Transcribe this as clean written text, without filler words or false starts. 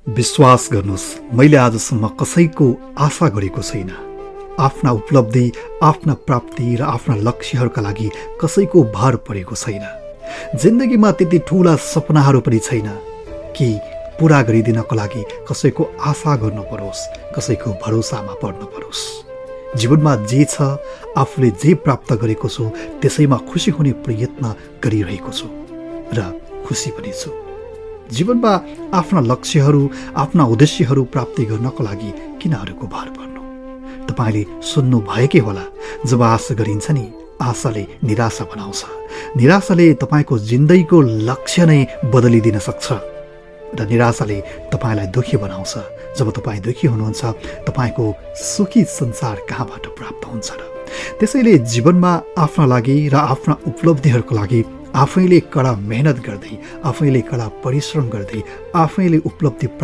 विश्वास गर्नुहोस्, मैले आजसम्म कसैको आशा गरेको छैन। आफ्ना उपलब्धि, आफ्ना प्राप्ति र आफ्ना लक्ष्यहरूका लागि कसैको भर परेको छैन। जिन्दगीमा त्यति ठुला सपनाहरू पनि छैन कि पुरा गरिदिनको लागि कसैको आशा गर्नु परोस्, कसैको भरोसामा पर्नु परोस्। जीवनमा जे छ, आफूले जे प्राप्त गरेको छु त्यसैमा खुसी हुने प्रयत्न गरिरहेको छु र खुसी पनि छु। जीवनमा आफ्ना लक्ष्यहरू, आफ्ना उद्देश्यहरू प्राप्ति गर्नको लागि किन अरूको भर पर्नु? तपाईँले सुन्नु भएकै होला, जब आशा गरिन्छ नि, आशाले निराशा बनाउँछ। निराशाले तपाईँको जिन्दगीको लक्ष्य नै बदलिदिन सक्छ र निराशाले तपाईँलाई दुखी बनाउँछ। जब तपाईँ दुखी हुनुहुन्छ, तपाईँको सुखी संसार कहाँबाट प्राप्त हुन्छ र? त्यसैले जीवनमा आफ्ना लागि र आफ्ना उपलब्धिहरूको लागि आफैले कडा मेहनत गर्दै, आफैले कडा परिश्रम गर्दै, आफैले उपलब्धि